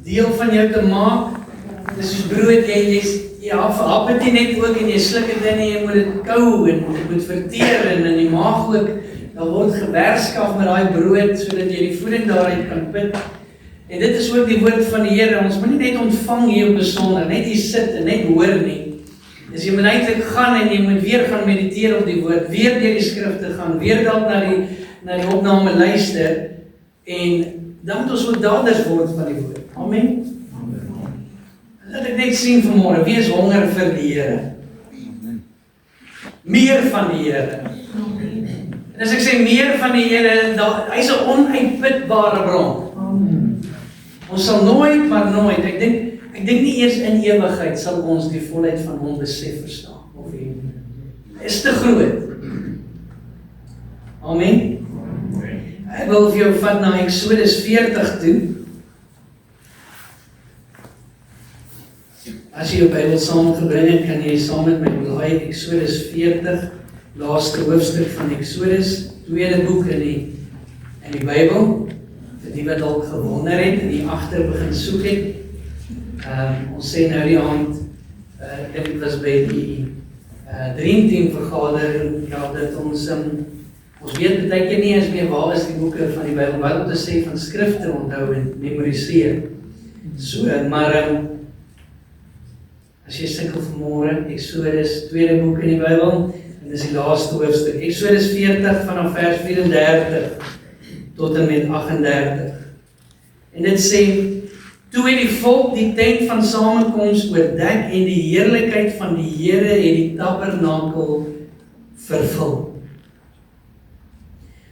deel van jou te maak. Dis soos brood, jy hap het nie net ook en jy sluk het in, jy moet dit kou en dit moet verteer en in die maag ook, daar word gewerskaf met daai brood, sodat jy die voeding daaruit kan put. En dit is ook die woord van die Here, ons moet nie net ontvang hier op 'n Sondag, net hier sit en net hoor nie. Dus jy moet eintlik gaan en jy moet weer gaan mediteer op die woord, weer deur die skrifte gaan, weer dalk na die opname luister, en dan moet ons ook daders word van die woord. Amen. Laat ek net sien vanmôre, wie is honger vir die Here? Meer van die Here. En as ek sê meer van die Here, hy is 'n onuitputbare bron. Ons sal nooit, maar nooit, ek dink nie eers in ewigheid sal ons die volheid van hom besef verstaan. Of hy is te groot. Amen. Ek wil vir jou vat na Eksodus 40 toe. As jy jou Bybel saamgebring het, kan jy saam met my blaai Eksodus 40, laaste hoofstuk van Eksodus, tweede boek in die Bybel, vir die wat dalk gewonder het en die agter begin soek het. Ons sê nou die aand, dit was by die Dream Team vergadering, dat ons weet baie keer nie eens meer waar is die boeke van die Bybel, wat om te sê van skrifte onthou en memoriseer. So, maar as jy sukkel vanmôre, Eksodus, tweede boek in die Bybel, en dis die laaste hoofstuk, Eksodus 40 vanaf vers 34 tot en met 38. En dit sê, toe het die volk die tent van samekoms oordek en die heerlikheid van die Here het die tabernakel vervul.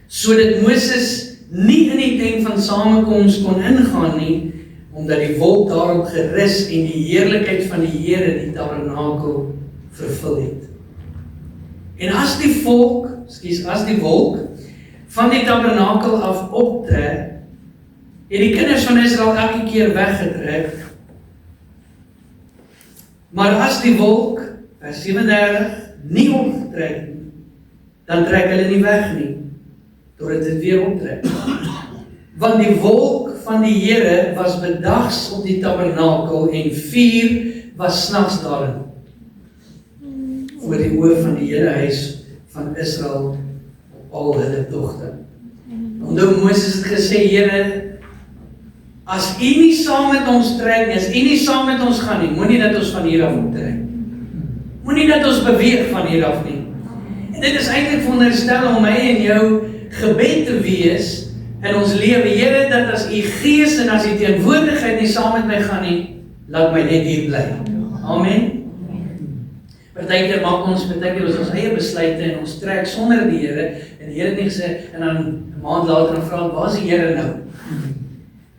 Sodat Moses nie in die tent van samekoms kon ingaan nie, omdat die wolk daarop gerus en die heerlikheid van die Here die tabernakel vervul het. En as die wolk van die tabernakel af optrek, het die kinders van Israel elke keer weggetrek. Maar as die wolk, vers 37, nie opgetrek nie, dan trek hulle nie weg nie, totdat dit weer optrek. Want die wolk van die Here was bedags op die tabernakel en vuur was snags daarin. Voor die oë van die Here huis van Israel op al hulle togte. Onthou Moses het gesê, Here, as U nie saam met ons trek nie, as U nie saam met ons gaan nie, moenie dat ons van hier af optrek. Moenie dat ons beweeg van hier af nie. En dit is eintlik veronderstel om my en jou gebed te wees in ons lewe, Here, dat as U Gees en as U teenwoordigheid nie saam met my gaan nie, laat my net hier bly. Amen. Partykeer maak ons ons eie besluite en ons trek sonder die Here, en die Here het nie gesê, en dan 'n maand later dan vra, waar is die Here nou?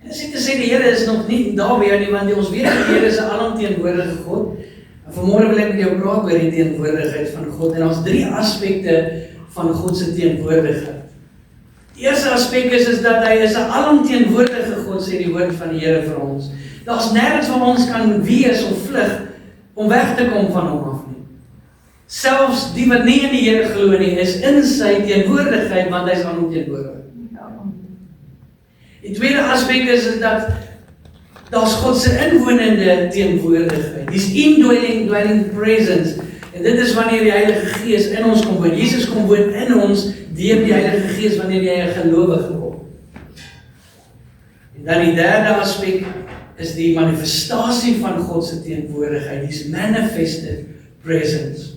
En as ek te sê, die Here is nog nie daar by jou nie, want ons weet die Here is 'n alomteenwoordige God. En vanmôre wil ek met jou praat oor die teenwoordigheid van God, en daar's 3 aspekte van God se teenwoordigheid. Die eerste aspek is dat hy is 'n alomteenwoordige God, sê die woord van die Here vir ons. Daar's nêrens waar ons kan wees of vlug om weg te kom van hom af nie. Selfs die wat nie in die Here glo nie, is in sy teenwoordigheid, want hy is alomteenwoordig. Die tweede aspek is dat daar's God se inwonende teenwoordigheid. Dis indwelling presence. En dit is wanneer die Heilige Gees in ons kom woon. Jesus kom woon in ons deur die Heilige Gees wanneer jy 'n gelowige word. En dan die derde aspek is die manifestasie van God se teenwoordigheid. Dis manifested presence.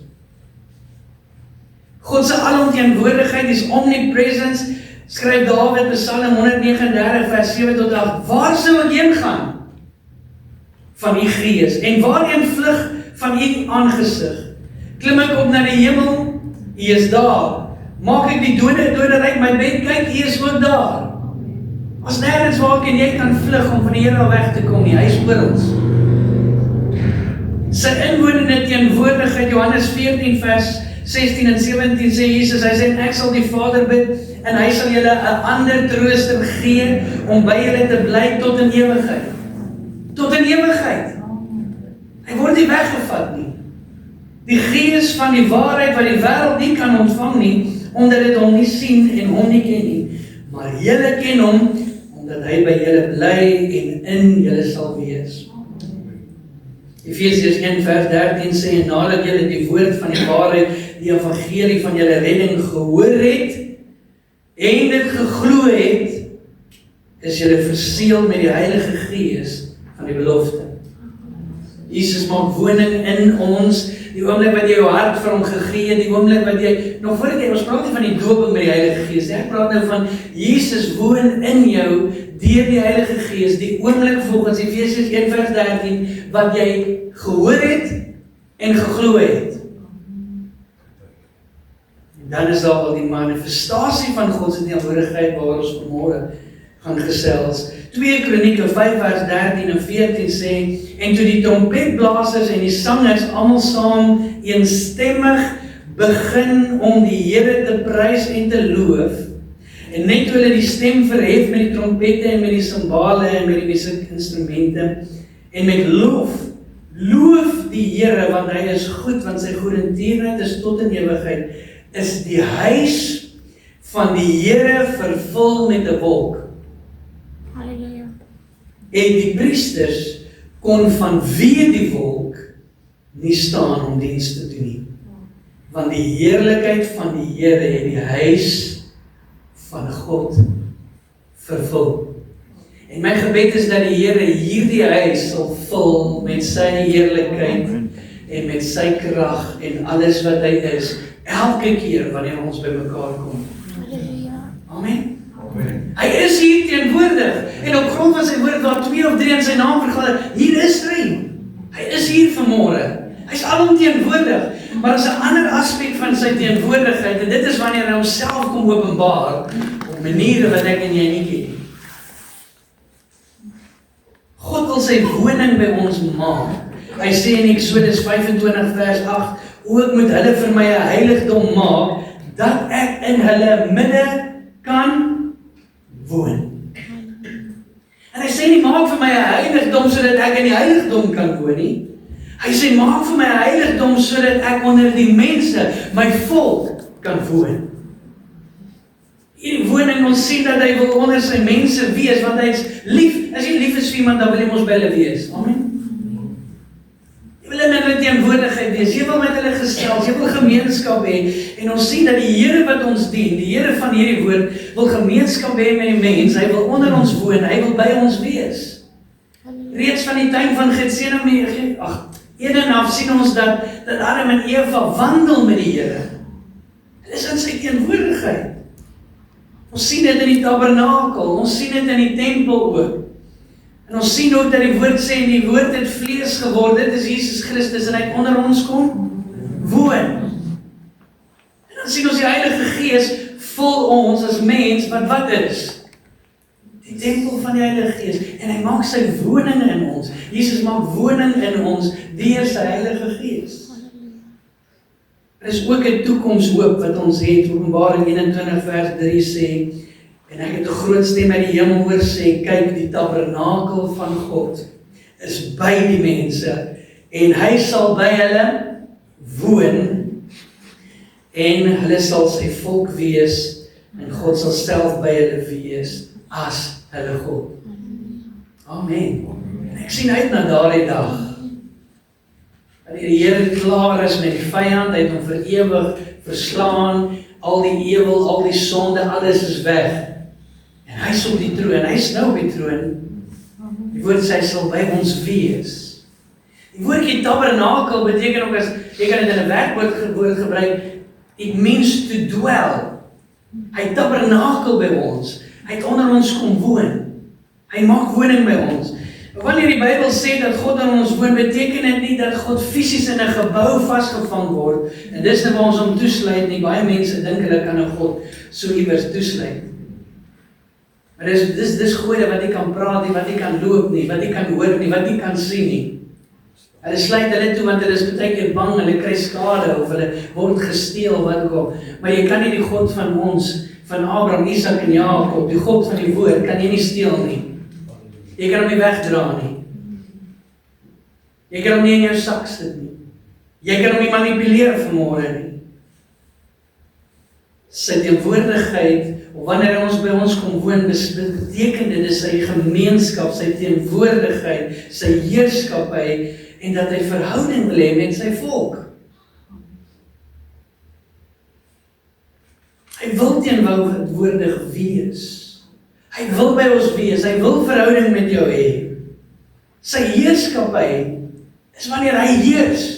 God se alomteenwoordigheid is omnipresence. Skryf Dawid Psalm 139 vers 7 tot 8. Waar sou ek heen gaan van U Gees? En waarheen vlug van U aangesig? Klim ek op na die hemel? U is daar. Maak ek die dode uit my bed? Kyk, U is ook daar. As nêrens waar ek en jy kan vlug om van die Here weg te kom nie. Hy is oor ons. Sy inwonende teenwoordigheid, Johannes 14 vers 16 en 17 sê Jesus, hy sê, ek sal die Vader bid, en hy sal julle 'n ander trooster gee, om by julle te bly tot in ewigheid. Tot in ewigheid. Hy word nie weggevat nie. Die Gees van die waarheid, wat die wêreld nie kan ontvang nie, omdat dit hom nie sien en hom nie ken nie. Maar julle ken hom, dat hy by julle bly en in julle sal wees. Efesiërs 1 vers 13 sê, en nadat julle die woord van die waarheid, die evangelie van julle redding gehoor het, en dit geglo het, is julle verseël met die Heilige Gees van die belofte. Jesus maak woning in ons, die oomblik wat jy jou hart vir hom gegee het, die oomblik wat jy, nog voordat jy, ons praat nie van die doping met die Heilige Gees, ek praat nou van Jesus woon in jou, deur die Heilige Gees, die oomblik volgens Efesiërs 1 vers 13, wat jy gehoor het en geglo het. En dan is daar al die manifestasie van God se teenwoordigheid waaroor ons vanmôre gaan gesels. 2 Kronieke 5 vers 13 en 14 sê, en toe die trompetblasers en die sangers almal saam eenstemmig begin om die Here te prys en te loof, en net toe hulle die stem verhef met die trompette en met die simbale en met die musiekinstrumente en met loof die Here, want hy is goed, want sy goedertierenheid is tot in ewigheid, is die huis van die Here vervul met 'n wolk. Halleluja. En die priesters kon vanweë die wolk nie staan om diens te doen nie, want die heerlikheid van die Here het die huis van God vervul. En my gebed is dat die Here hierdie huis sal vul met sy heerlikheid en met sy krag en alles wat hy is, elke keer wanneer ons by mekaar kom. Halleluja. Amen. Hy is hier teenwoordig, en op grond van sy woord, waar 2 of 3 in sy naam vergader, hier is hy. Hy is hier vanmôre. Hy is alomteenwoordig, maar is 'n ander aspek van sy teenwoordigheid, en dit is wanneer hy homself kom openbaar, op maniere wat ek en jy nie ken. God wil sy woning by ons maak. Hy sê in Eksodus 25 vers 8, ook moet hulle vir my 'n heiligdom maak, dat ek in hulle midde kan woon. En hy sê nie, maak vir my 'n heiligdom sodat ek in die heiligdom kan woon nie. Hy sê, maak vir my 'n heiligdom sodat ek onder die mense, my volk, kan woon. Hierdie woning, ons sien dat hy wil onder sy mense wees, want hy is lief. As jy lief is vir iemand, dan wil jy mos by hulle wees. Amen. Jy wil in hulle teenwoordigheid wees, jy wil met hulle gesels, jy wil gemeenskap hê, en ons sien dat die Here wat ons dien, die Here van hierdie woord, wil gemeenskap hê met die mens, hy wil onder ons woon, hy wil by ons wees. Reeds van die tuin van Getsemane, Eden af sien ons dat Adam en Eva wandel met die Here. Dit is in sy teenwoordigheid. Ons sien dit in die tabernakel, ons sien dit in die tempel ook. En ons sien ook dat die woord sê, en die woord het vlees geword, dit is Jesus Christus, en hy het onder ons kom woon. En dan sien ons die Heilige Gees vul ons as mens, wat is? Die tempel van die Heilige Gees, en hy maak sy woning in ons. Jesus maak woning in ons deur sy Heilige Gees. Er is ook 'n toekomshoop wat ons het. Openbaring 21 vers 3 sê, en ek het 'n groot stem uit die hemel hoor sê, kyk, die tabernakel van God is by die mense, en hy sal by hulle woon, en hulle sal sy volk wees, en God sal self by hulle wees, as hulle God. Amen. En ek sien uit na daardie dag, wanneer die Here klaar is met die vyand, hy het hom vir ewig verslaan, al die ewel, al die sonde, alles is weg. En hy is op die troon, hy is nou op die troon. Die woord sê, hy sal by ons wees. Die woordjie tabernakel beteken ook, as jy kan dit in 'n werkwoord gebruik, it means to dwell. Hy tabernakel by ons. Hy het onder ons kom woon. Hy maak woning by ons. Wanneer die Bybel sê dat God aan ons woon, beteken dit nie dat God fisies in 'n gebou vasgevang word. En dis nou waar ons hom toesluit nie. Baie mense dink hulle kan 'n God so iewers toesluit. Maar dis gode wat nie kan praat nie, wat nie kan loop nie, wat nie kan hoor nie, wat nie kan sien nie. Hulle sluit hulle toe want hulle is baie keer bang, hulle kry skade of hulle word gesteel, wat ook al. Maar jy kan nie die God van ons, van Abraham, Isak en Jakob, die God van die woord, kan jy nie steel nie. Jy kan hom nie wegdra nie. Jy kan hom nie in jou sak sit nie. Jy kan hom nie manipuleer vanmôre nie. sy teenwoordigheid, of wanneer hy ons by ons kom woon, beteken dit is sy gemeenskap, sy teenwoordigheid, sy heerskappy, en dat hy verhouding wil hê met sy volk. Hy wil teenwoordig wees. Hy wil by ons wees, hy wil verhouding met jou hê. Sy heerskappy is wanneer hy heers.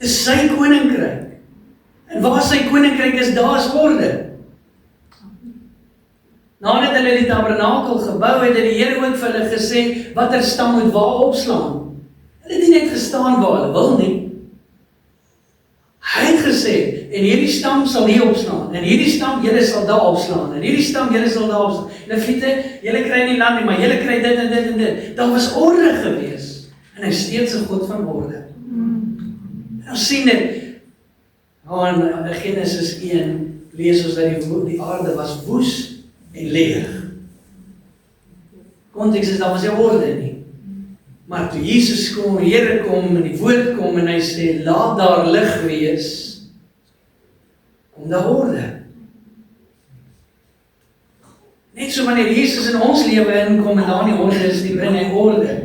Dis sy koninkryk. En waar sy koninkryk is, daar is orde. Nadat hulle die tabernakel gebou het, het die Here ook vir hulle gesê, watter stam moet waar opslaan. Hulle het nie net gestaan waar hulle wil nie. Hy het gesê, en hierdie stam sal hier opslaan, en hierdie stam, julle sal daar opslaan, en hierdie stam, julle sal daar opslaan. Lewiete, julle kry nie land nie, maar julle kry dit en dit en dit. Daar was orde gewees, en hy is steeds 'n God van orde. En ons sien dit, in Genesis 1, lees ons dat die aarde was woes en leeg. Konteks is, daar was nie orde nie. Maar toe Jesus kom, die Here kom, en die woord kom, en hy sê, laat daar lig wees, kom daar orde. Net so wanneer Jesus in ons lewe inkom, en daar nie orde is, die bring hy orde.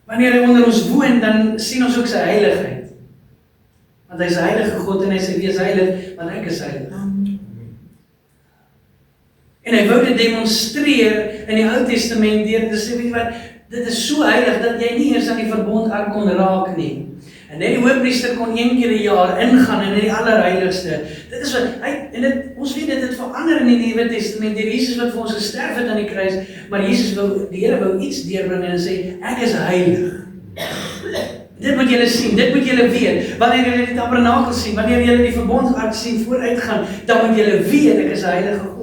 Wanneer hy onder ons woon, dan sien ons ook sy heiligheid. Want hy is 'n heilige God, en hy sê, wees heilig, want ek is heilig. En hy wou dit demonstreer in die Ou Testament deur te sê, weet jy wat, dit is so heilig dat jy nie eers aan die verbondark kon raak nie. En net die hoofpriester kon 1 keer 'n jaar ingaan in die allerheiligste. Dit is wat ons weet dit het verander in die Nuwe Testament deur Jesus wat vir ons gesterf het aan die kruis, maar die Here wou iets deurbring en sê, ek is heilig. Dit moet julle sien, dit moet julle weet. Wanneer julle die tabernakel sien, wanneer julle die verbondark sien vooruitgaan, dan moet julle weet ek is 'n heilige God.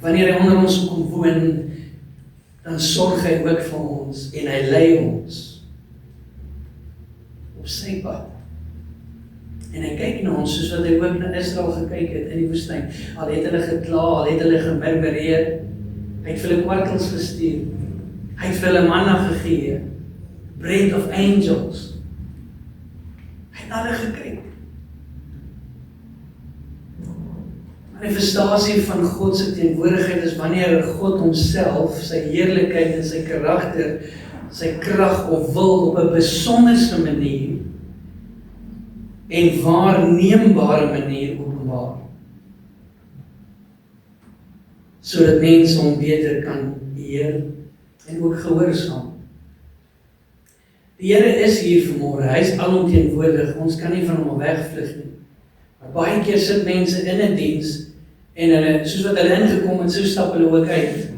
Wanneer hy onder ons kom woon, dan sorg hy ook vir ons en hy lei ons op sy pad. En hy kyk na ons soos wat hy ook na Israel gekyk het in die woestyn. Al het hulle gekla, al het hulle gemurmureer, hy het vir hulle kwartels gestuur. Hy het vir hulle manna gegee, bread of angels. Hy het na hulle gekyk. Manifestasie van God se teenwoordigheid is wanneer God homself, sy heerlikheid en sy karakter, sy krag of wil op 'n besonderse manier en waarneembare manier openbaar. Sodat mense hom beter kan eer en ook gehoorsaam. Die Here is hier vanmôre, hy is alomteenwoordig, ons kan nie van hom wegvlug nie. Maar baie keer sit mense in 'n diens en hulle, soos wat hulle ingekom het, so stap hulle ook uit.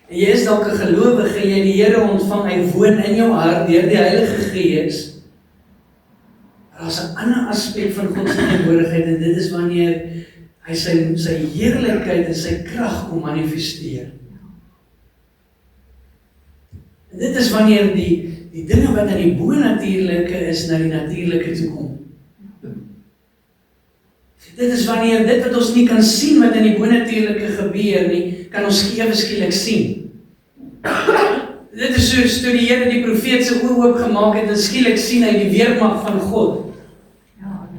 En jy is dalk 'n gelowige, jy die Here ontvang, hy woon in jou hart deur die Heilige Gees. Daar is 'n ander aspek van God se teenwoordigheid en dit is wanneer hy sy heerlikheid en sy krag kom manifesteer. En dit is wanneer die dinge wat in die bonatuurlike is na die natuurlike toe kom. Dit is wanneer dit wat ons nie kan sien wat in die bonatuurlike gebeur nie, kan ons ewe skielik sien. Dit is soos toe die Here die profeet se oë oopgemaak het en skielik sien hy die weermag van God.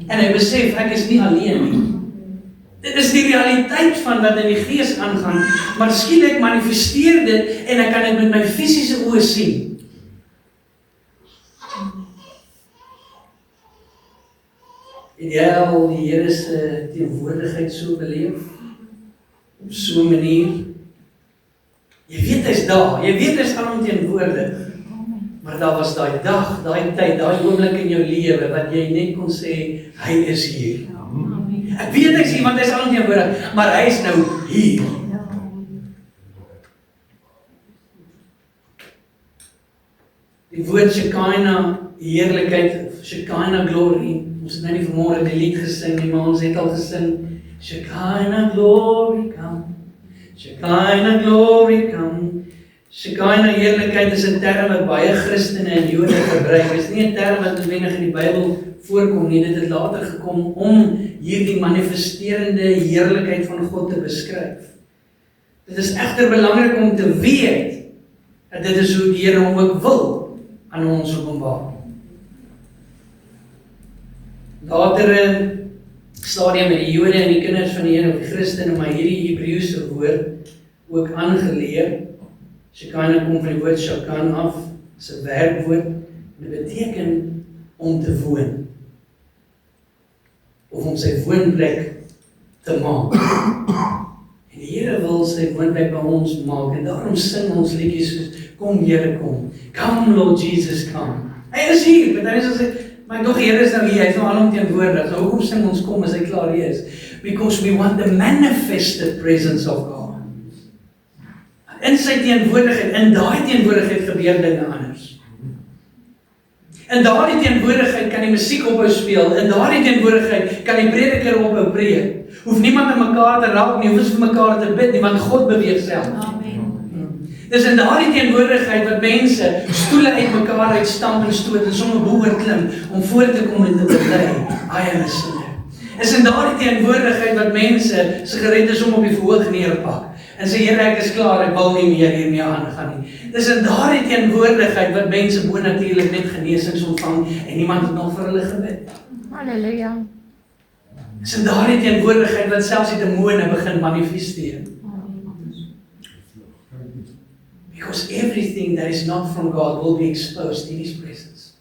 En hy besef ek is nie alleen nie. Dit is die realiteit van wat in die gees aangaan, maar skielik manifesteer dit en ek kan dit met my fisiese oë sien. En jy al die Here se teenwoordigheid so beleef, op so 'n manier. Jy weet hy's daar, jy weet hy's alomteenwoordig. Maar daar was daai dag, daai tyd, daai oomblik in jou lewe wat jy net kon sê, hy is hier. Ek weet hy's hier want hy's alomteenwoordig, maar hy is nou hier. Die woord Shekinah, heerlikheid, Shekinah glory. Ons het nou nie vanmôre die lied gesing nie, maar ons het al gesing Shekinah glory come, Shekinah glory come. Shekinah heerlikheid is 'n term wat baie Christene en Jode gebruik. Dit is nie 'n term wat noodwendig in die Bybel voorkom nie. Dit het later gekom om hierdie manifesterende heerlikheid van God te beskryf. Dit is egter belangrik om te weet En dit is hoe die Here hom ook wil aan ons openbaar. Later stadium met die Jode en die kinders van die Here, of die Christene, maar hierdie Hebreëse woord ook aangeleer. Shekana kom van die woord shakan af, is 'n werkwoord, en dit beteken om te woon. Of om sy woonplek te maak. En die Here wil sy woonplek by ons maak, en daarom sing ons liedjies soos, kom Here kom, come Lord Jesus come. Hy is hier, maar dan is ons maar tog Here is nou hier, hy is nou alom teenwoordig. Nou hoekom sing ons kom as hy klaar hier is? Because we want the manifested presence of God. In sy teenwoordigheid, in daai teenwoordigheid gebeur dinge anders. In daardie teenwoordigheid kan die musiek ophou speel, in daardie teenwoordigheid kan die prediker ophou preek. Hoef niemand aan mekaar te raak nie, hoef vir mekaar te bid nie, want God beweeg self. Dis in daardie teenwoordigheid wat mense stoele uit mekaar uitstamp en stoot en sommer boer klim om voor te kom en te bely. I am a sinner. Is in daardie teenwoordigheid wat mense sigarette om op die verhoog neerpak en sê Here, ek is klaar, ek wil nie meer hiermee aangaan nie. Dis in daardie teenwoordigheid wat mense bonatuurlik net genesings ontvang en niemand het nog vir hulle gebid. Halleluja. Dis in daardie teenwoordigheid wat selfs die demone begin manifesteer. Because everything that is not from God will be exposed in His presence.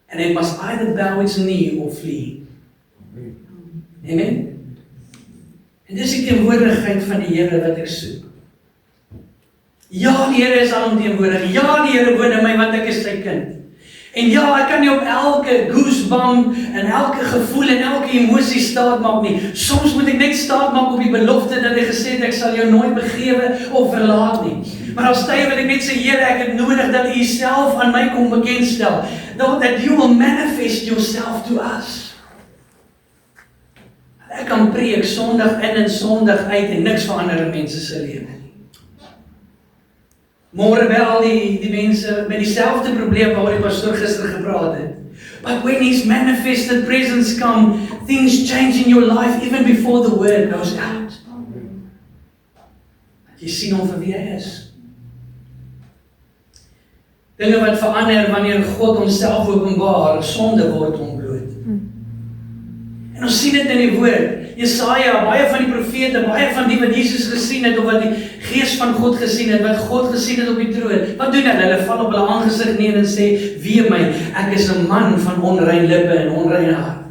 And it must either bow its knee or flee. Amen? En dis die teenwoordigheid van die Here wat ek soek. Ja, die Here is alomteenwoordig. Ja, die Here woon in my want ek is sy kind. En ja, ek kan nie op elke goosebump en elke gevoel en elke emosie staat maak nie. Soms moet ek net staat maak op die belofte dat hy gesê het ek sal jou nooit begewe of verlaat nie. Maar als tye wil ek net sê, Here, ek het nodig dat U self aan my kom bekendstel. That you will manifest yourself to us. Ek kan preek Sondag in en Sondag uit en niks verander in mense se lewe. Môre by al die mense met dieselfde probleem waaroor die pastoor gister gepraat het. But when His manifested presence come, things change in your life even before the word goes out. Jy sien hom vir wie hy is. Dinge wat verander wanneer God homself openbaar, sonde word ontbloot. En ons sien dit in die woord. Jesaja, baie van die profete, baie van die wat Jesus gesien het, of wat die Gees van God gesien het, wat God gesien het op die troon. Wat doen hulle? Hulle val op hulle aangesig neer en sê, wee my, ek is 'n man van onrein lippe en onrein hart.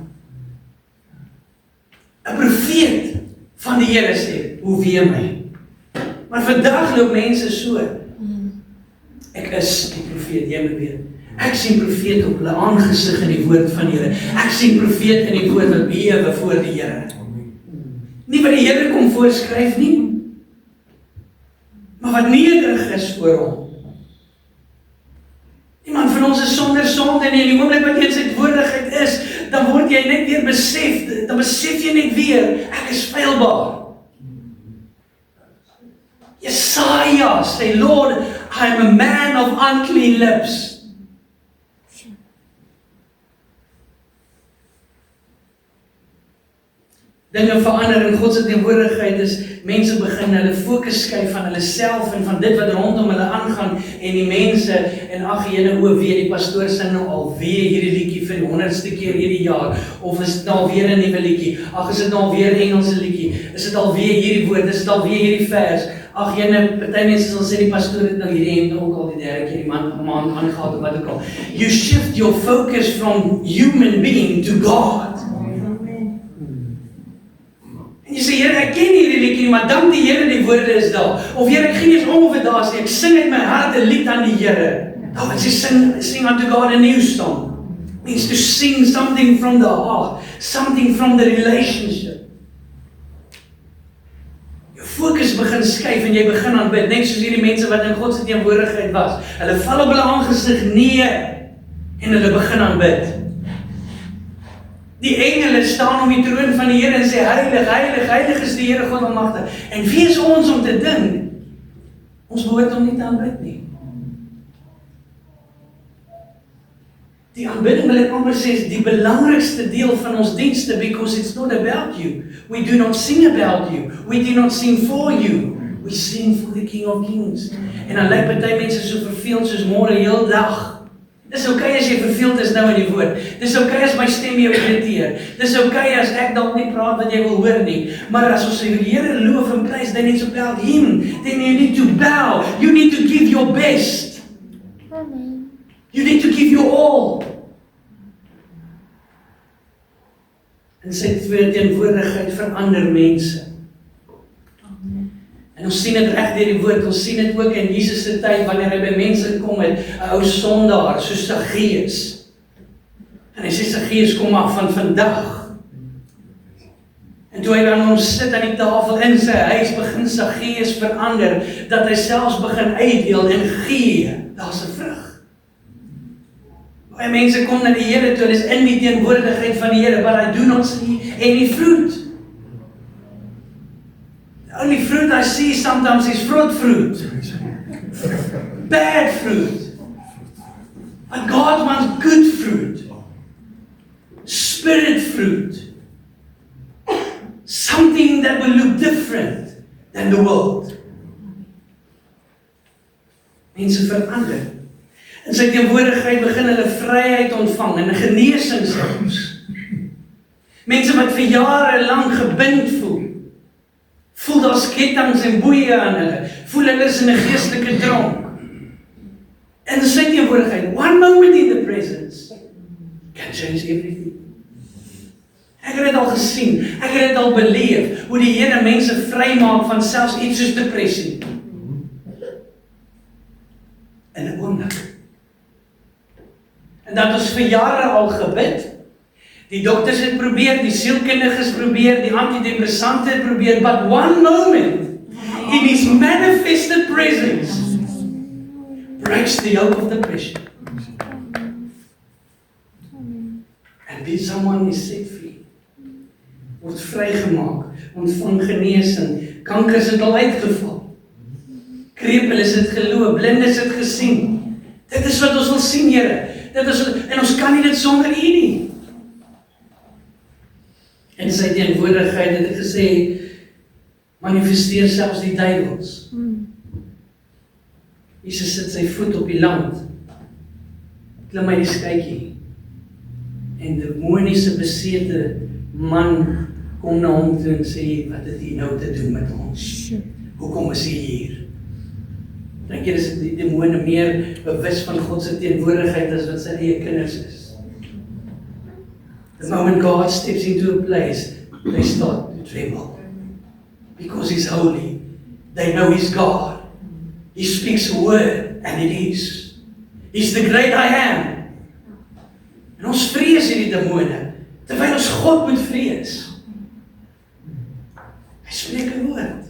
'n Profeet van die Here sê, hoe wee my. Maar vandag loop mense so. Ek is die profeet, jy moet weet. Ek sien profeet op hulle aangesig in die woord van die Here. Ek sien profeet in die woord wat bewe voor die Here. Nie wat die Here kom voorskryf nie, maar wat nederig is voor hom. Iemand van ons is sonder sonde en in die oomblik wat jy in sy teenwoordigheid is, dan word jy net weer besef, dan besef jy net weer, ek is feilbaar. Jesaja sê, Lord, I am a man of unclean lips. Dinge verander in God se teenwoordigheid is, mense begin hulle fokus skuif van hulle self en van dit wat rondom hulle aangaan en die mense, en ag jene weer, die pastoor sing nou alweer hierdie liedjie vir die 100ste keer hierdie jaar, of is dit nou weer 'n nuwe liedjie, ag is dit nou alweer 'n Engelse liedjie, is dit alweer hierdie woord, is dit alweer hierdie vers, ag jene, party mense sal sê die pastoor het nou hierdie hemd ook al die derde keer die maand aangehaal of wat ook al. You shift your focus from human being to God. En jy sê, Here, ek ken hierdie liedjie, maar dank die Here die woorde is daar. Of Here, ek gee nie eens om of dit daar is nie, ek sing uit my hart 'n lied aan die Here. Nou, wat jy sing unto God a new song. Means to sing something from the heart, something from the relationship. Jou fokus begin skuif en jy begin aanbid, net soos hierdie mense wat in God se teenwoordigheid was. Hulle val op hulle aangesig neer en hulle begin aanbid. Die engele staan om die troon van die Here en sê, heilig, heilig, heilig is die Here God almagtig. En wie is ons om te dink? Ons behoort hom nie te aanbid nie. Die aanbidding wil ek amper sê, is die belangrikste deel van ons dienste, because it's not about you. We do not sing about you. We do not sing for you. We sing for the King of Kings. En dan lyk party mense so verveeld soos môre heel dag. Dis okay as jy verveeld is nou in die woord. Dis okay as my stem jou irriteer. Dis okay as ek dalk nie praat wat jy wil hoor nie. Maar as ons die Here loof en prys, then it's about Him. Then you need to bow. You need to give your best. Amen. You need to give your all. En sy teenwoordigheid verander mense. En ons sien dit reg deur die woord, ons sien dit ook in Jesus se tyd, wanneer hy by mense kom met 'n ou sondaar, soos Saggeus. En hy sê, Saggeus, kom maar van vandag. En toe hy dan hom sit aan die tafel in sy huis, begin Saggeus verander, dat hy selfs begin uitdeel en gee. Daar's 'n vrug. Baie mense kom na die Here toe, dis in die teenwoordigheid van die Here, but I do not see any fruit. The only fruit I see sometimes is fruit. Bad fruit. But God wants good fruit. Spirit fruit. Something that will look different than the world. Mense verander. In sy teenwoordigheid begin hulle vryheid ontvang en genesing selfs. Mense wat vir jare lank gebind voel daar's kettinge en boeie aan hulle, voel hulle is in 'n geestelike dronk. In sy teenwoordigheid, one moment in the presence can change everything. Ek het dit al gesien, ek het dit al beleef, hoe die Here mense vrymaak van selfs iets soos depressie. In 'n oomblik. En dat ons vir jare al gebid, die dokters het probeer, die sielkundiges probeer, die antidepressante het probeer, but one moment, in His manifested presence, breaks the yoke of depression. And then someone is set free, word vrygemaak, ontvang genesing, kankers het al uitgeval, krepeles het geloop, blindes het gesien. Dit is wat ons wil sien, Here. En ons kan nie dit sonder U nie. En sy teenwoordigheid het gesê, manifesteer selfs die duiwels. Jesus sit sy voet op die land, klim uit die skytjie, en die demoniese besete man kom na hom toe en sê, wat het U nou te doen met ons? Hoekom is U hier? Dink jy is die demone meer bewus van God se teenwoordigheid as wat sy eie kinders is? The moment God steps into a place, they start to tremble. Because He's holy. They know He's God. He speaks a word, and it is. He's the great I am. En ons vrees hierdie demone, terwyl ons God moet vrees. Hy spreek 'n woord.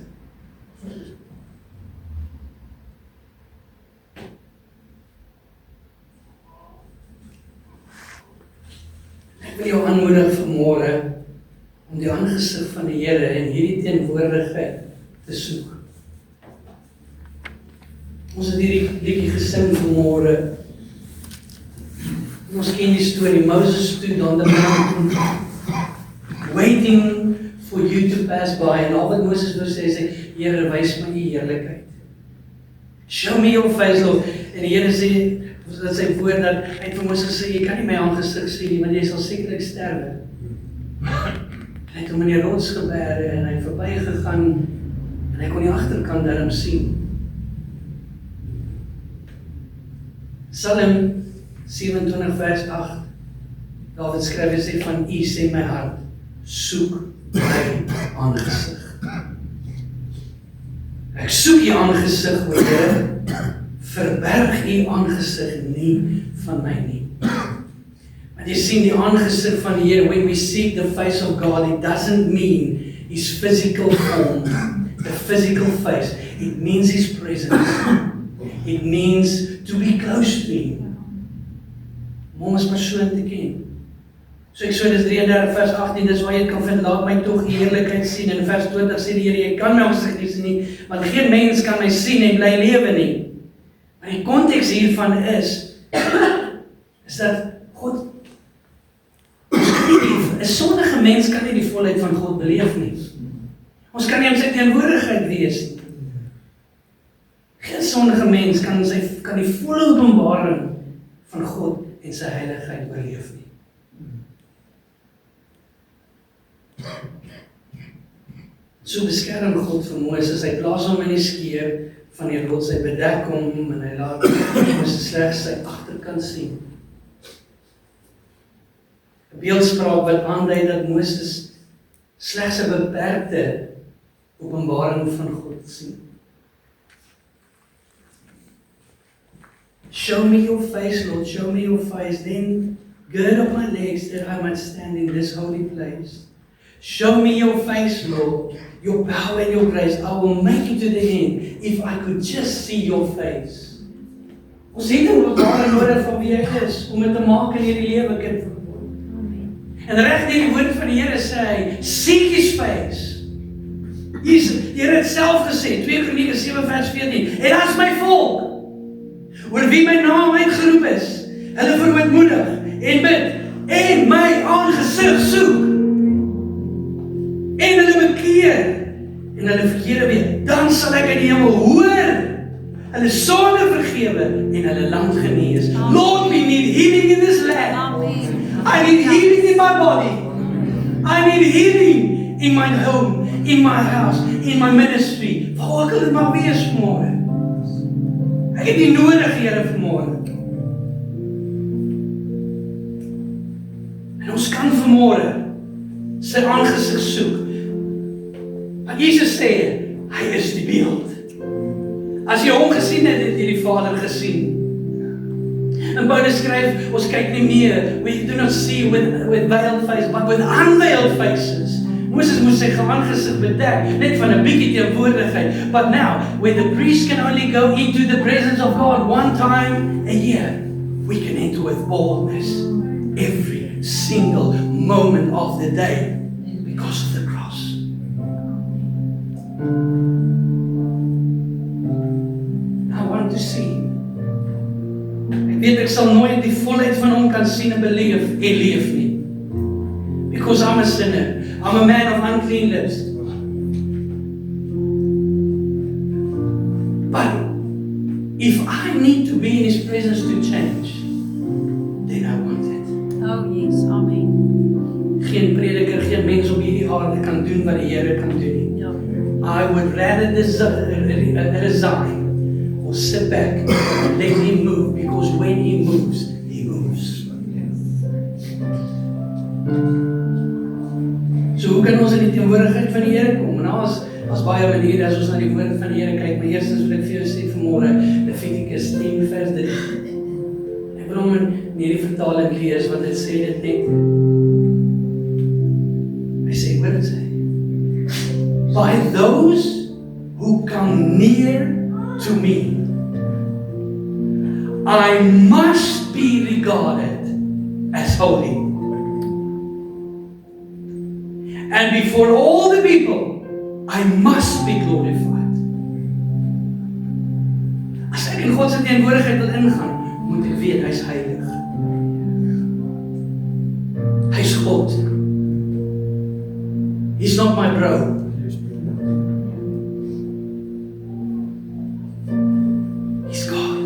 Ek wil jou aanmoedig vanmôre om die aangesig van die Here en hierdie teenwoordigheid te soek. Ons het hierdie liedjie gesing vanmôre. Ons ken die storie, Moses stood on the mountain, waiting for you to pass by. En al wat Moses nou sê, Here, wys my U heerlikheid. Show me your face, Lord. En die Here sê, dat sy woord dat hy het vir Moses gesê, jy kan nie my aangesig sien nie, want jy sal sekerlik sterwe. En hy het hom in die rots geberg en hy het verby gegaan en hy kon die agterkant daarom sien. Psalm 27 vers 8. Dawid skryf en sê van U sê my hart, soek my aangesig. Ek soek U aangesig, o Here. Verberg U aangesig nie van my nie. Want jy sien die aangesig van die Here, when we seek the face of God, it doesn't mean His physical form, the physical face. It means His presence. It means to be close to Him. Om hom as persoon te ken. So Eksodus 33 vers 18, dis waar jy kan vind, laat my tog die heerlikheid sien. En vers 20 sê die Here, jy kan my aangesig nie sien nie, want geen mens kan my sien en bly lewe nie. Maar die konteks hiervan is dat God, 'n sondige mens kan nie die volheid van God beleef nie. Ons kan nie in sy teenwoordigheid wees nie. sondige mens kan die volle openbaring van God en sy heiligheid oorleef nie. So beskerm God vir Moses, hy plaas hom in die skeer van die rots, hy bedek hom en hy laat Moses slegs sy agterkant sien. 'n Beeldspraak wat aandui dat Moses slegs 'n beperkte openbaring van God sien. Show me your face, Lord, show me your face, then gird up my legs that I might stand in this holy place. Show me your face, Lord, your power and your grace. I will make it to the end if I could just see your face. Ons het 'n openbaring nodig van wie hy is, om dit te maak in hierdie lewe, kind van God. En reg deur die woord van die Here sê hy, seek his face. Die Here het self gesê, 2 Kronieke 7 vers 14, en as my volk, oor wie my naam uitgeroep is, hulle verootmoedig en bid, en my aangesig soek, en hulle bekeer, en hulle verkeerde weet, dan sal ek in die hemel hoor, hulle sonde vergewe, en hulle land genees. Lord, we need healing in this land. I need healing in my body. I need healing in my home, in my house, in my ministry. Waar kan dit maar wees vanmôre? Ek het nie nodig, Here, vanmôre. En ons kan vanmôre sy aangesig soek. Want Jesus sê, hy is die beeld. As jy hom gesien het, het jy die Vader gesien. En Paulus skryf, ons kyk nie meer, we do not see with veiled face, but with unveiled faces. Moses moes sy aangesig bedek, net van 'n bietjie teenwoordigheid. But now, when the priest can only go into the presence of God one time a year, we can enter with boldness every single moment of the day because of the cross. I want to see. Ek weet ek sal nooit die volheid van hom kan sien en beleef en leef nie. Because I'm a sinner. I'm a man of unclean lips. But if I need to be in his presence to change, then I want it. Oh yes, amen. Geen prediker, geen mens op hierdie aarde kan doen wat die Here kan doen nie. Ja. I would rather resign or sit back and let him move, because when he moves, he moves. So hoe kan ons in die teenwoordigheid van die Here kom? Nou as baie maniere as ons na die woord van die Here kyk, maar eerstens wil ek vir jou sê vanmôre, Levitikus 10 vers 3. Ek wil hom in hierdie vertaling lees, want dit sê dit net. Hy sê, wat dit sê? By those who come near to me, I must be regarded as holy. And before all the people, I must be glorified. As ek in God se teenwoordigheid wil ingaan, moet ek weet hy's heilig. Hy's God. He's not my bro. He's God.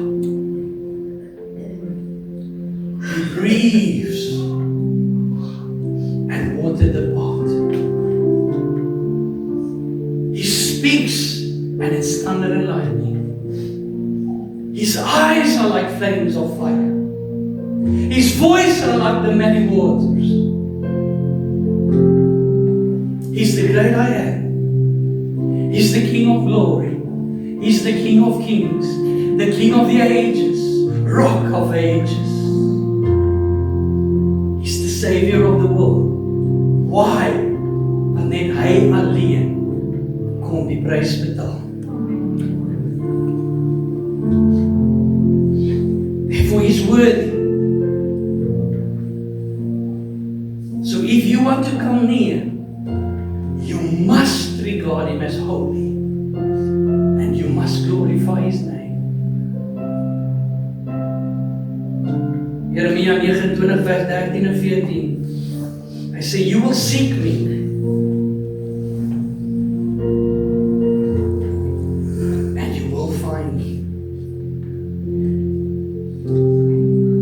He breathes and water the pot. Speaks and it's thunder and lightning. His eyes are like flames of fire. His voice are like the many waters. He's the great I am. He's the King of glory. He's the King of kings. The King of the ages. Rock of ages. He's the Savior of the world. Why? Want net hy alleen kom die prys betaal. Therefore he's worthy. So if you want to come near, you must regard him as holy, and you must glorify his name. Jeremia 29 vers 13 en 14. Hy sê, you will seek me,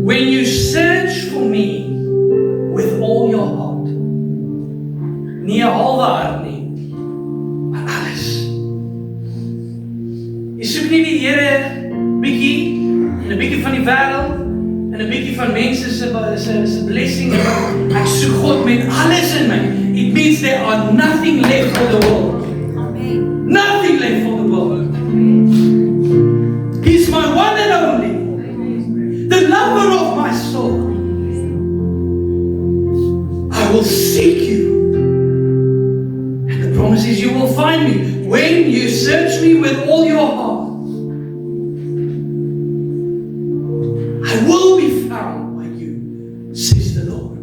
When you search for me with all your heart. Nie 'n halwe hart nie, maar alles. Jy soek nie die Here bietjie en 'n bietjie van die wêreld en 'n bietjie van mense se blessing. Ek soek God met alles in my. It means there are nothing left for the world. Amen. Nothing left for the world. He's my one and only. The lover of my soul. I will seek you. And the promise is you will find me when you search me with all your heart. I will be found by you, says the Lord.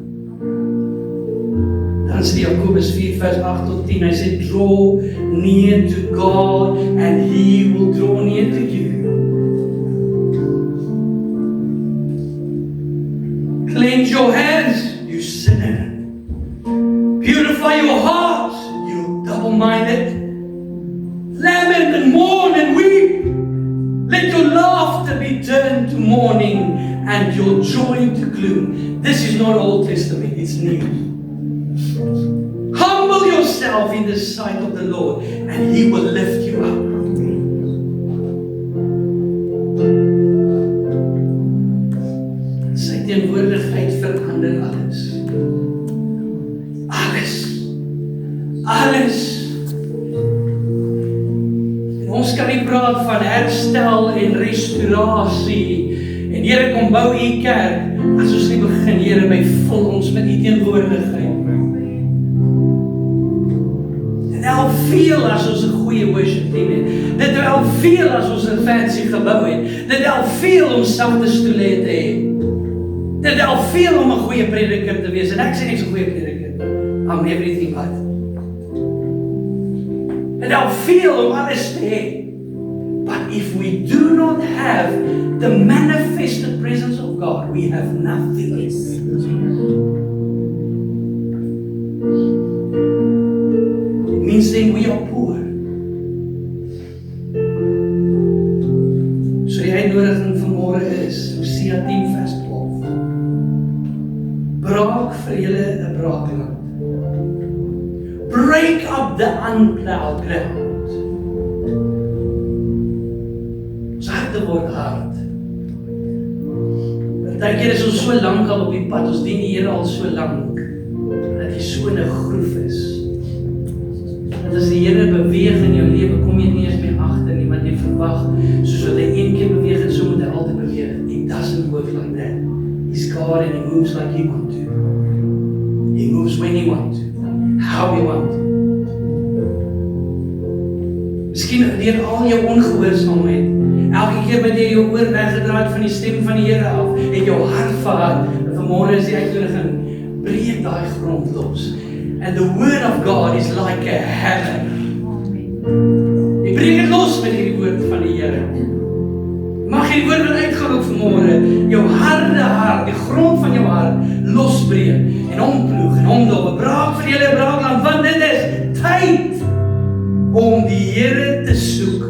Dan sê Jakobus 4 vers 8 tot 10, hy sê, draw near to God and He will draw near to you. Cleanse your hands, you sinner. Purify your heart, you double-minded. Lament and mourn and weep. Let your laughter be turned to mourning and your joy to gloom. This is not Old Testament, it's new. Humble yourself in the sight of the Lord and He will lift you up. Sy teenwoordigheid verander alles. Alles. Alles. En ons kan nie praat van herstel en restaurasie. En Here kom bou U kerk as ons nie begin, Here, by vul ons met U teenwoordigheid. Dit help veel as ons 'n goeie worship team het. Dit help veel as ons 'n fancy gebou het. Dit help veel om sagte stoele te hê. Dit help veel om 'n goeie prediker te wees. En ek sê nie ek's 'n goeie prediker. I'm everything but. Dit help veel om alles te hê. But if we do not have the manifested presence of God, we have nothing. It means then we are poor. So die uitnodiging vanmôre is, Hosea 10 vers 12. Braak vir julle 'n braakland. Break up the unplowed ground. Ons harte word hard. Partykeer is ons so lank al op die pad, ons dien die Here al so lank, dat jy so in 'n groef is. Dat as die Here beweeg in jou lewe, kom jy nie eens meer agter nie, want jy verwag, soos wat hy een keer beweeg het, so moet hy altyd beweeg. It doesn't work like that. He's God and He moves like He wants to. He moves when He wants to. How He wants to. Miskien deur al jou ongehoorsaamheid, elke keer wat jy jou oor weggedraai van die stem van die Here af, en jou hart verhard, en vanmôre is die uitnodiging, breek daai grond los. And the word of God is like a hammer. Jy breek dit los met hierdie woord van die Here. Mag hierdie woord wat uitgaan ook vanmôre, jou harde hart, die grond van jou hart, losbreek, en omploeg, en omdop, braak vir julle braakland, want dit is tyd om die Here te soek.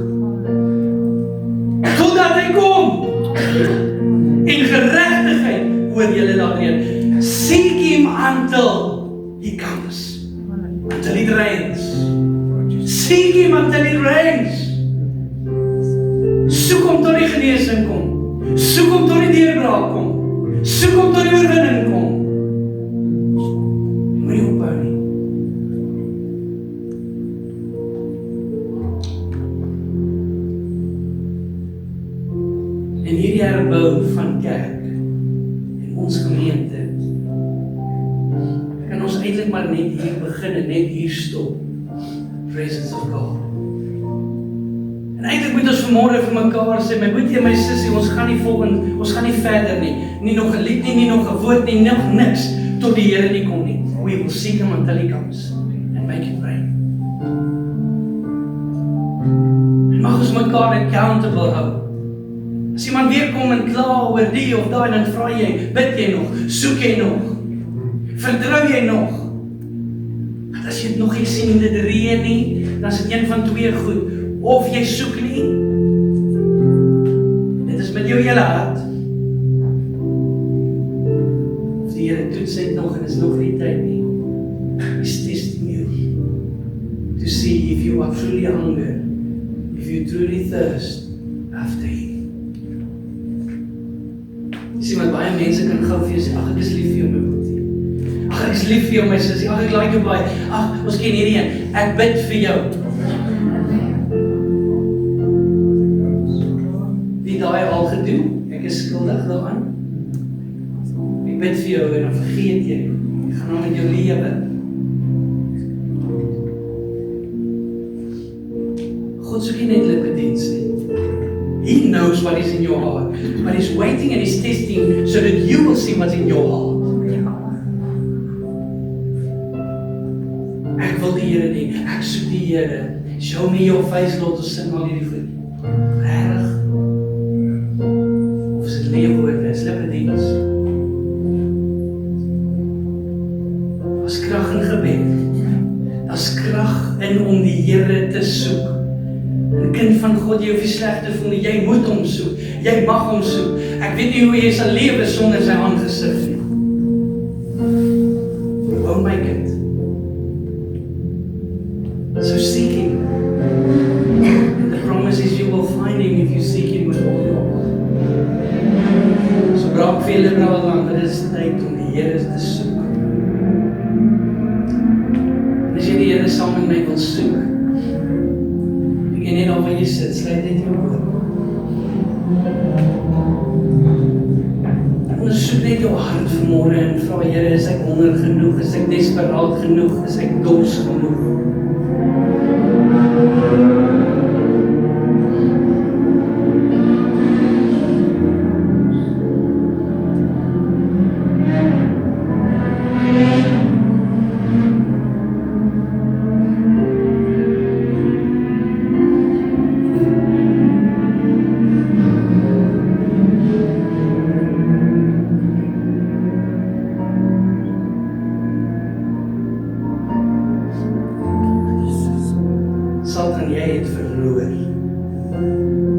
Totdat hy kom, en geregtigheid oor julle laat reën. Seek Him until He comes. Until it rains. Seek Him until it rains. Soek Hom tot die genesing kom. Soek Hom tot die deurbraak kom. Soek Hom tot die oorwinning kom. Moenie ophou nie. En hierdie herbou van kerk en ons gemeente kan ons eintlik maar net hier begin en net hier stop. Presence of God. En eintlik moet ons vanmôre vir mekaar sê, my boetie en my sussie, ons gaan nie verder nie. Nie nog 'n lied nie, nie nog 'n woord nie, nog niks tot die Here nie kom nie. We will seek Him until He comes and make it rain. En mag ons mekaar accountable hou. As iemand weer kom en kla oor die of daai, dan vra jy, bid jy nog, soek jy nog, vertrou jy nog? Want as jy dit nog nie sien dit reën nie, dan is dit een van twee goed, of jy soek nie, dit is met jou hele hart, nog en is nog nie tyd nie. He's testing you to see if you are truly hunger, if you truly thirst after Him. Jy sien wat baie mense kan gou vir jou sê, ag ek is lief vir jou my boetie. Ag ek is lief vir jou my sussie, ag ek like jou baie. Ag ons ken hierdie een, ek bid vir jou. Wie daai al gedoen? Ek is skuldig daaraan. Ek bid vir jou en dan vergeet jy. Jy gaan nou met jou lewe. God soek nie net lippediens nie. He knows what is in your heart, but He's waiting and He's testing so that you will see what's in your heart. Ek wil die Here nie, ek soek die Here. Show me your face, Lord, ons sing al hierdie goed. Regtig? Of is dit lewe woorde, is lippediens? Daar's krag in gebed. Daar's krag in om die Here te soek. 'n kind van God, jy hoef nie sleg te voel nie, jy moet hom soek, jy mag hom soek. Ek weet nie hoe jy sal lewe sonder sy aangesig nie. Oh my kind. So seek Him. And the promise is you will find Him if you seek Him with all your heart. So braak vele braak lang, dit is tyd om die Here te soek. En as jy die Here saam met my wil soek, en net al waar jy sit, sluit net jou oë. Ondersoek net jou hart vanmôre en vra Here, is ek honger genoeg? Is ek desperaat genoeg? Is ek dors genoeg? Satan, jy het verloor.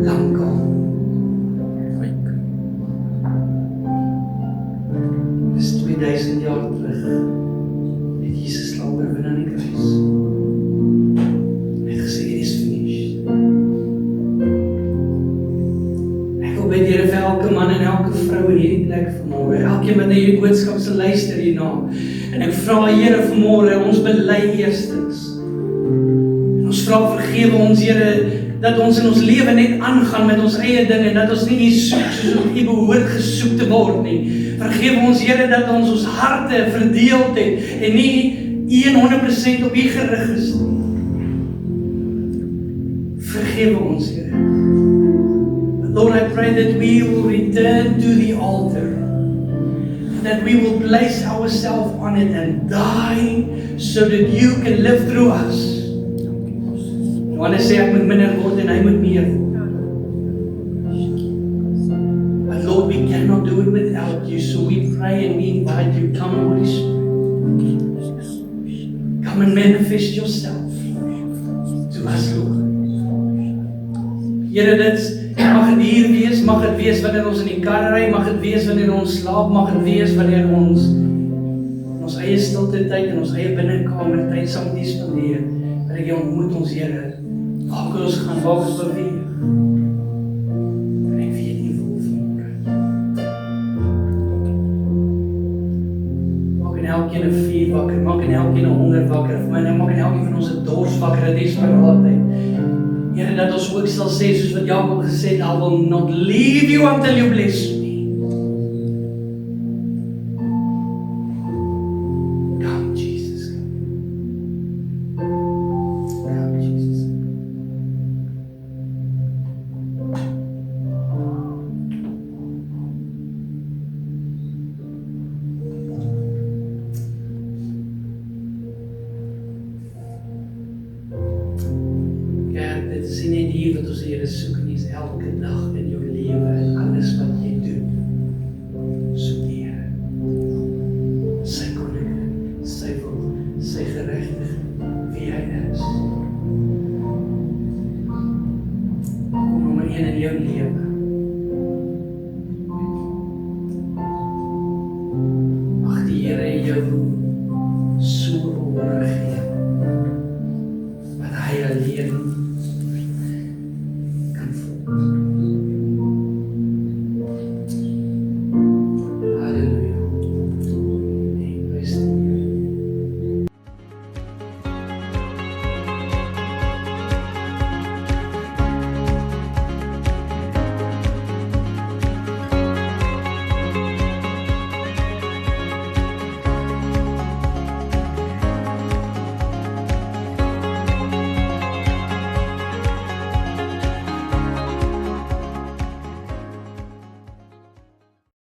Lankal. Dis 2000 jaar terug. Het Jesus slaap oorwin aan die kruis. Hy het gesê, it is finished. Ek wil bid, Here, vir elke man en elke vrou in hierdie plek vanmôre. Elkeen wat na hierdie boodskap sal luister hierna. En ek vra, Here, vanmôre, ons bely eerstens. Ons vra vergewe ons, Here, dat ons in ons lewe net aangaan met ons eie dinge, dat ons nie U soek soos wat U behoort gesoek te word nie. Vergewe ons, Here, dat ons harte verdeeld het en nie 100% op U gerig is nie. Vergewe ons, Here. Lord, I pray that we will return to the altar. That we will place ourselves on it and die so that You can live through us. Johannes sê ek moet minder word en hy moet meer word. But Lord, we cannot do it without You, so we pray and we invite You, come Holy Spirit. Come and manifest Yourself to us, Lord. Here, mag het hier wees, mag het wees wanneer ons in die kar ry, mag het wees wanneer ons slaap, mag het wees wanneer ons in ons eie stilte tyd en ons eie binnekamer tyd saam met U spandeer. Dat ek Jou ontmoet ons, Here. Waar kan ons gaan, waar kan ons beweeg? En ek weet Nie wil vanmôre. Maak in elkeen 'n vuur wakker, maak in elkeen 'n honger wakker, maak in elkeen van ons 'n dors wakker, 'n desperaatheid. Here, dat ons ook sal sê, soos wat Jakob gesê het, I will not leave You until You bless me. Dit is nie net hier wat ons die Here soek nie, is elke dag.